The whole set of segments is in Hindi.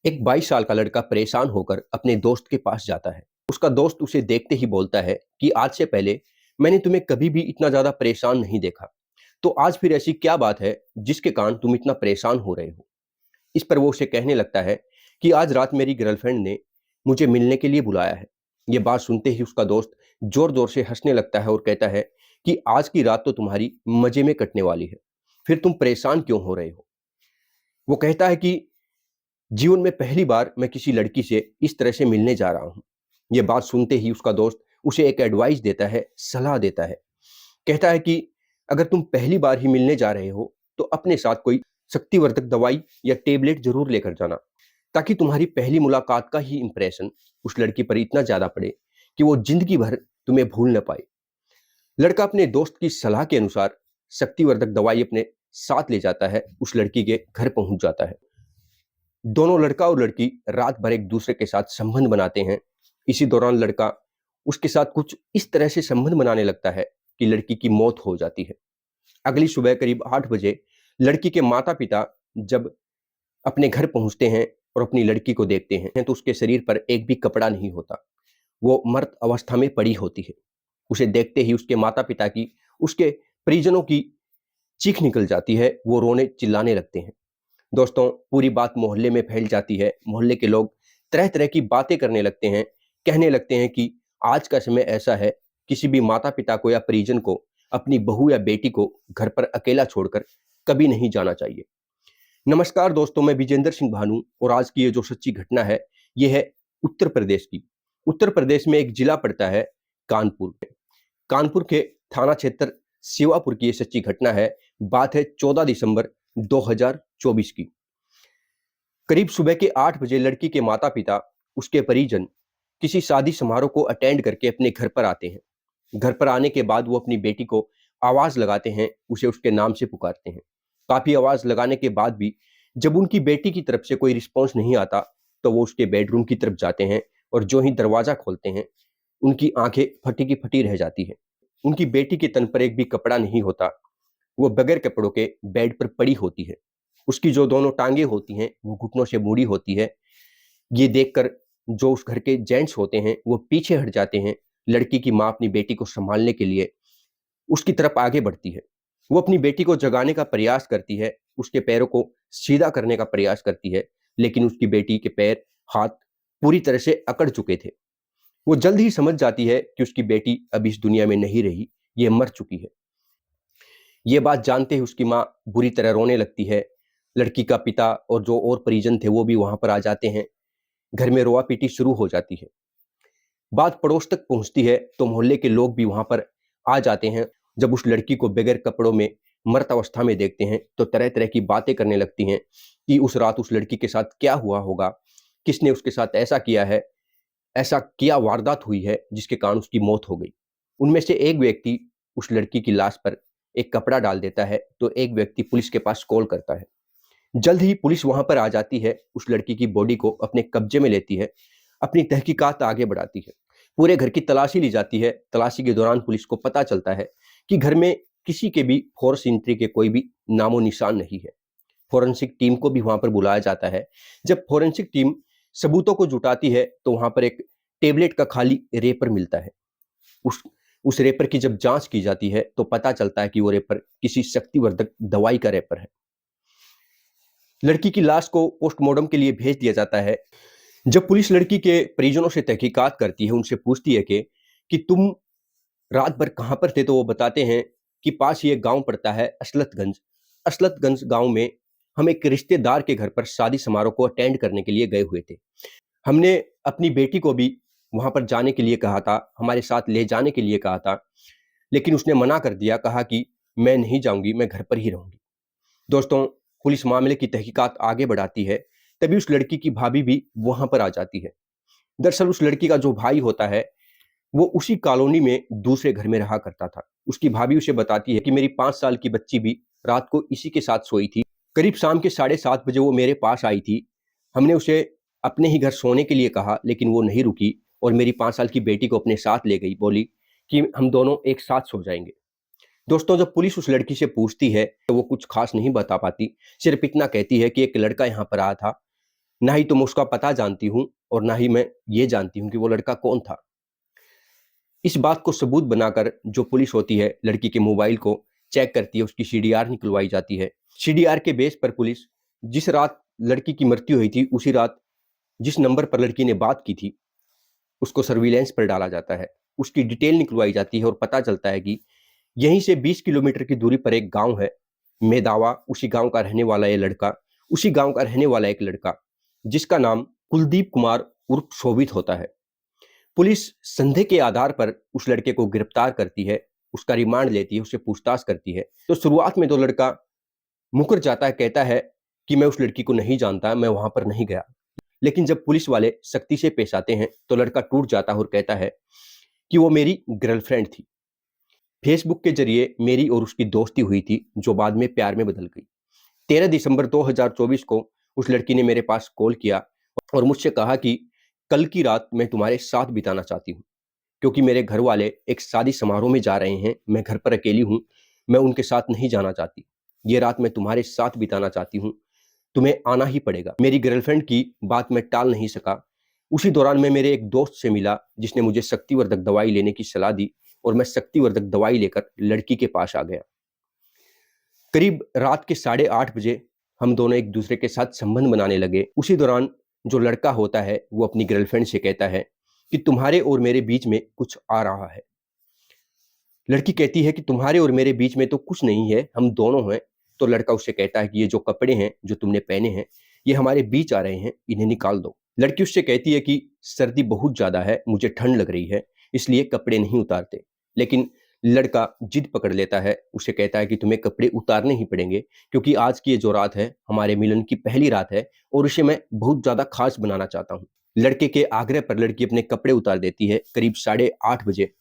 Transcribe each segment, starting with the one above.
एक 22 साल का लड़का परेशान होकर अपने दोस्त के पास जाता है। उसका दोस्त उसे देखते ही बोलता है कि आज से पहले मैंने तुम्हें कभी भी इतना ज़्यादा परेशान नहीं देखा। तो आज फिर ऐसी क्या बात है जिसके कारण तुम इतना परेशान हो रहे हो? इस पर वो उसे कहने लगता है कि आज रात मेरी गर्लफ्रेंड ने मुझे मिलने के लिए बुलाया है। ये बात सुनते ही उसका दोस्त ज़ोर-ज़ोर से हँसने लगता है और कहता है कि आज की रात तो तुम्हारी मज़े में कटने वाली है। फिर तुम परेशान क्यों हो रहे हो? वो कहता है कि जीवन में पहली बार मैं किसी लड़की से इस तरह से मिलने जा रहा हूँ। ये बात सुनते ही उसका दोस्त उसे एक एडवाइस देता है, सलाह देता है। कहता है कि अगर तुम पहली बार ही मिलने जा रहे हो, तो अपने साथ कोई शक्तिवर्धक दवाई या टेबलेट ज़रूर लेकर जाना, ताकि तुम्हारी पहली मुलाकात का ही इंप्रेशन उस लड़की पर इतना ज़्यादा पड़े कि वो ज़िंदगी भर तुम्हें भूल ना पाए। लड़का अपने दोस्त की सलाह के अनुसार शक्तिवर्धक दवाई अपने साथ ले जाता है, उस लड़की के घर पहुँच जाता है। दोनों लड़का और लड़की रात भर एक दूसरे के साथ संबंध बनाते हैं। इसी दौरान लड़का उसके साथ कुछ इस तरह से संबंध बनाने लगता है कि लड़की की मौत हो जाती है। अगली सुबह करीब 8 बजे लड़की के माता-पिता जब अपने घर पहुंचते हैं और अपनी लड़की को देखते हैं तो उसके शरीर पर एक भी कपड़ा नहीं होता। वो मृत अवस्था में पड़ी होती है। उसे देखते ही उसके माता-पिता की, उसके परिजनों की चीख निकल जाती है। वो रोने चिल्लाने लगते हैं। दोस्तों, पूरी बात मोहल्ले में फैल जाती है। मोहल्ले के लोग तरह-तरह की बातें करने लगते हैं, कहने लगते हैं कि आज का समय ऐसा है, किसी भी माता-पिता को या परिजन को अपनी बहू या बेटी को घर पर अकेला छोड़कर कभी नहीं जाना चाहिए। नमस्कार दोस्तों, मैं विजेंद्र सिंह भानु और आज की ये जो सच्ची घटना है, ये है उत्तर प्रदेश की। उत्तर प्रदेश में एक जिला पड़ता है कानपुर। कानपुर के थाना क्षेत्र सेवापुर की ये सच्ची घटना है। बात है 14 दिसंबर 2024 की। करीब सुबह के 8 बजे लड़की के माता-पिता, उसके परिजन किसी शादी समारोह को अटेंड करके अपने घर पर आते हैं। घर पर आने के बाद वो अपनी बेटी को आवाज़ लगाते हैं, उसे उसके नाम से पुकारते हैं। काफ़ी आवाज़ लगाने के बाद भी जब उनकी बेटी की तरफ से कोई रिस्पॉन्स नहीं आता, तो वो उसके बेडरूम की तरफ जाते हैं और जो ही दरवाज़ा खोलते हैं, उनकी आँखें फटी की फटी रह जाती हैं। उनकी बेटी के तन पर एक भी कपड़ा नहीं होता। वो बगैर कपड़ों के बेड पर पड़ी होती है। उसकी जो दोनों टाँगें होती हैं, वो घुटनों से मुड़ी होती है। ये देखकर जो उस घर के जेंट्स होते हैं, वो पीछे हट जाते हैं। लड़की की माँ अपनी बेटी को सँभालने के लिए उसकी तरफ आगे बढ़ती है। वो अपनी बेटी को जगाने का प्रयास करती है, उसके पैरों को सीधा करने का प्रयास करती है, लेकिन उसकी बेटी के पैर, हाथ पूरी तरह से अकड़ चुके थे। वो जल्द ही समझ जाती है कि उसकी बेटी अब इस दुनिया में नहीं रही, ये मर चुकी है। ये बात जानते ही उसकी माँ बुरी तरह रोने लगती है। लड़की का पिता और जो और परिजन थे वो भी वहाँ पर आ जाते हैं। घर में रोआ-पीटी शुरू हो जाती है। बात पड़ोस तक पहुँचती है तो मोहल्ले के लोग भी वहाँ पर आ जाते हैं। जब उस लड़की को बगैर कपड़ों में मृत अवस्था में देखते हैं तो तरह-तरह की बातें करने लगती हैं कि उस रात उस लड़की के साथ क्या हुआ होगा? किसने उसके साथ ऐसा किया है? ऐसा क्या वारदात हुई है जिसके कारण उसकी मौत हो गई? उनमें से एक व्यक्ति उस लड़की की लाश पर एक कपड़ा डाल देता है, तो एक व्यक्ति पुलिस के पास कॉल करता है। जल्द ही पुलिस वहाँ पर आ जाती है, उस लड़की की बॉडी को अपने कब्जे में लेती है, अपनी तहकीकात आगे बढ़ाती है। पूरे घर की तलाशी ली जाती है। तलाशी के दौरान पुलिस को पता चलता है कि घर में किसी के भी फोर्स एंट्री के कोई भी नामो-निशान नहीं है। फोरेंसिक टीम को भी वहाँ पर बुलाया जाता है। जब फोरेंसिक टीम सबूतों को जुटाती है, तो वहाँ पर एक टेबलेट का खाली रेपर मिलता है। उस उस रेपर की जब जाँच की जाती है, तो पता चलता है कि वो रेपर किसी शक्तिवर्धक दवाई का रेपर है। लड़की की लाश को पोस्टमार्टम के लिए भेज दिया जाता है। जब पुलिस लड़की के परिजनों से तहकीकात करती है, उनसे पूछती है कि तुम रात भर कहाँ पर थे? तो वो बताते हैं कि पास ही एक गाँव पड़ता है असलतगंज। असलतगंज गाँव में हम एक रिश्तेदार के घर पर शादी समारोह को अटेंड करने के लिए गए हुए थे। हमने अपनी बेटी को भी वहाँ पर जाने के लिए कहा था, हमारे साथ ले जाने के लिए कहा था, लेकिन उसने मना कर दिया, कहा कि मैं नहीं जाऊँगी, मैं घर पर ही रहूँगी। दोस्तों, पुलिस मामले की तहकीकात आगे बढ़ाती है, तभी उस लड़की की भाभी भी वहाँ पर आ जाती है। दरअसल उस लड़की का जो भाई होता है, वो उसी कॉलोनी में दूसरे घर में रहा करता था। उसकी भाभी उसे बताती है कि मेरी 5 साल की बच्ची भी रात को इसी के साथ सोई थी। करीब शाम के 7:30 बजे वो मेरे पास आई थी। हमने उसे अपने ही घर सोने के लिए कहा, लेकिन वो नहीं रुकी और मेरी 5 साल की बेटी को अपने साथ ले गई, बोली कि हम दोनों एक साथ सो जाएँगे। दोस्तों, जब पुलिस उस लड़की से पूछती है, तो वो कुछ ख़ास नहीं बता पाती, सिर्फ़ इतना कहती है कि एक लड़का यहाँ पर आया था, ना ही तो मैं उसका पता जानती हूँ और ना ही मैं ये जानती हूँ कि वो लड़का कौन था। इस बात को सबूत बनाकर जो पुलिस होती है लड़की के मोबाइल को चेक करती है, उसकी सीडीआर निकलवाई जाती है। सीडीआर के बेस पर पुलिस जिस रात लड़की की मृत्यु हुई थी, उसी रात जिस नंबर पर लड़की ने बात की थी, उसको सर्विलांस पर डाला जाता है। उसकी डिटेल निकलवाई जाती है और पता चलता है कि यहीं से 20 किलोमीटर की दूरी पर एक गांव है मेदावा, उसी गांव का रहने वाला ये लड़का, उसी गांव का रहने वाला एक लड़का जिसका नाम कुलदीप कुमार उर्फ शोभित होता है। पुलिस संदेह के आधार पर उस लड़के को गिरफ्तार करती है, उसका रिमांड लेती है, उससे पूछताछ करती है। तो शुरुआत में तो लड़का मुकर जाता है, कहता है कि मैं उस लड़की को नहीं जानता, मैं वहां पर नहीं गया। लेकिन जब पुलिस वाले सख्ती से पेश आते हैं तो लड़का टूट जाता है और कहता है कि वो मेरी गर्लफ्रेंड थी। फेसबुक के जरिए मेरी और उसकी दोस्ती हुई थी जो बाद में प्यार में बदल गई। 13 दिसंबर 2024 को उस लड़की ने मेरे पास कॉल किया और मुझसे कहा कि कल की रात मैं तुम्हारे साथ बिताना चाहती हूँ, क्योंकि मेरे घर वाले एक शादी समारोह में जा रहे हैं, मैं घर पर अकेली हूँ, मैं उनके साथ नहीं जाना चाहती। ये रात मैं तुम्हारे साथ बिताना चाहती हूँ, तुम्हें आना ही पड़ेगा। मेरी गर्लफ्रेंड की बात मैं टाल नहीं सका। उसी दौरान मैं मेरे एक दोस्त से मिला जिसने मुझे शक्तिवर्धक दवाई लेने की सलाह दी और मैं शक्तिवर्धक दवाई लेकर लड़की के पास आ गया। करीब रात के 8:30 बजे हम दोनों एक दूसरे के साथ संबंध बनाने लगे। उसी दौरान जो लड़का होता है वो अपनी गर्लफ्रेंड से कहता है कि तुम्हारे और मेरे बीच में कुछ आ रहा है। लड़की कहती है कि तुम्हारे और मेरे बीच में तो कुछ नहीं है, हम दोनों हैं। तो लड़का उससे कहता है कि ये जो कपड़े हैं जो तुमने पहने हैं ये हमारे बीच आ रहे हैं, इन्हें निकाल दो। लड़की उससे कहती है कि सर्दी बहुत ज्यादा है, मुझे ठंड लग रही है, इसलिए कपड़े नहीं उतारते। लेकिन लड़का जिद पकड़ लेता है, उसे कहता है कि तुम्हें कपड़े उतारने ही पड़ेंगे, क्योंकि आज की ये जो रात है हमारे मिलन की पहली रात है और इसे मैं बहुत ज्यादा खास बनाना चाहता हूँ। लड़के के आग्रह पर लड़की अपने कपड़े उतार देती है। करीब 8:30 बजे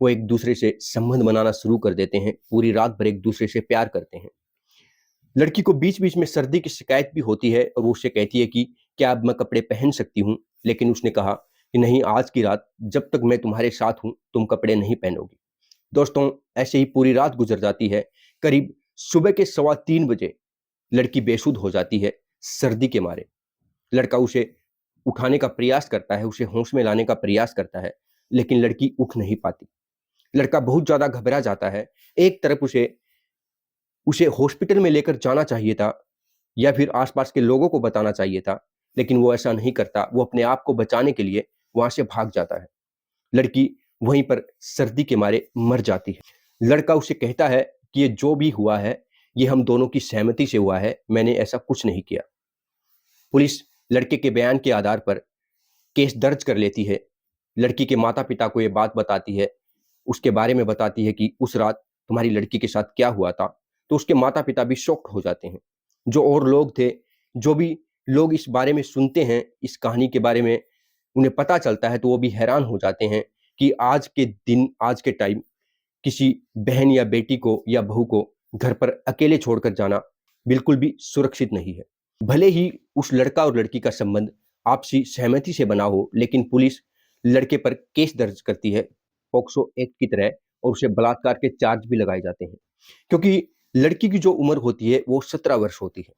वो एक दूसरे से संबंध बनाना शुरू कर देते हैं, पूरी रात भर एक दूसरे से प्यार करते हैं। लड़की को बीच बीच में सर्दी की शिकायत भी होती है और वो उससे कहती है कि क्या अब मैं कपड़े पहन सकती हूँ, लेकिन उसने कहा कि नहीं, आज की रात जब तक मैं तुम्हारे साथ हूँ तुम कपड़े नहीं पहनोगी। दोस्तों, ऐसे ही पूरी रात गुजर जाती है। करीब सुबह के 3:15 बजे लड़की बेसुध हो जाती है सर्दी के मारे। लड़का उसे उठाने का प्रयास करता है, उसे होश में लाने का प्रयास करता है, लेकिन लड़की उठ नहीं पाती। लड़का बहुत ज्यादा घबरा जाता है। एक तरफ उसे उसे हॉस्पिटल में लेकर जाना चाहिए था या फिर आसपास के लोगों को बताना चाहिए था, लेकिन वो ऐसा नहीं करता। वो अपने आप को बचाने के लिए वहां से भाग जाता है। लड़की वहीं पर सर्दी के मारे मर जाती है। लड़का उसे कहता है कि ये जो भी हुआ है ये हम दोनों की सहमति से हुआ है, मैंने ऐसा कुछ नहीं किया। पुलिस लड़के के बयान के आधार पर केस दर्ज कर लेती है। लड़की के माता पिता को ये बात बताती है, उसके बारे में बताती है कि उस रात तुम्हारी लड़की के साथ क्या हुआ था। तो उसके माता पिता भी शॉक्ड हो जाते हैं। जो और लोग थे, जो भी लोग इस बारे में सुनते हैं, इस कहानी के बारे में उन्हें पता चलता है, तो वो भी हैरान हो जाते हैं कि आज के दिन, आज के टाइम किसी बहन या बेटी को या बहू को घर पर अकेले छोड़कर जाना बिल्कुल भी सुरक्षित नहीं है। भले ही उस लड़का और लड़की का संबंध आपसी सहमति से बना हो, लेकिन पुलिस लड़के पर केस दर्ज करती है पॉक्सो एक्ट की तरह और उसे बलात्कार के चार्ज भी लगाए जाते हैं, क्योंकि लड़की की जो उम्र होती है वो 17 वर्ष होती है।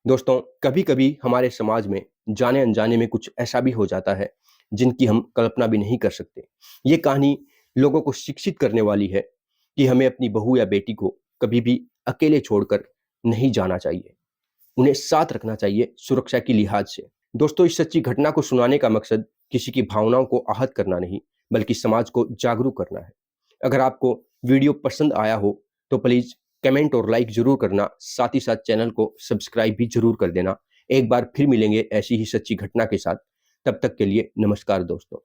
दोस्तों, कभी कभी हमारे समाज में जाने अनजाने में कुछ ऐसा भी हो जाता है जिनकी हम कल्पना भी नहीं कर सकते। ये कहानी लोगों को शिक्षित करने वाली है कि हमें अपनी बहू या बेटी को कभी भी अकेले छोड़कर नहीं जाना चाहिए, उन्हें साथ रखना चाहिए सुरक्षा की लिहाज से। दोस्तों, इस सच्ची घटना को सुनाने का मकसद किसी की भावनाओं को आहत करना नहीं, बल्कि समाज को जागरूक करना है। अगर आपको वीडियो पसंद आया हो तो प्लीज कमेंट और लाइक जरूर करना, साथ ही साथ चैनल को सब्सक्राइब भी जरूर कर देना। एक बार फिर मिलेंगे ऐसी ही सच्ची घटना के साथ। तब तक के लिए नमस्कार दोस्तों।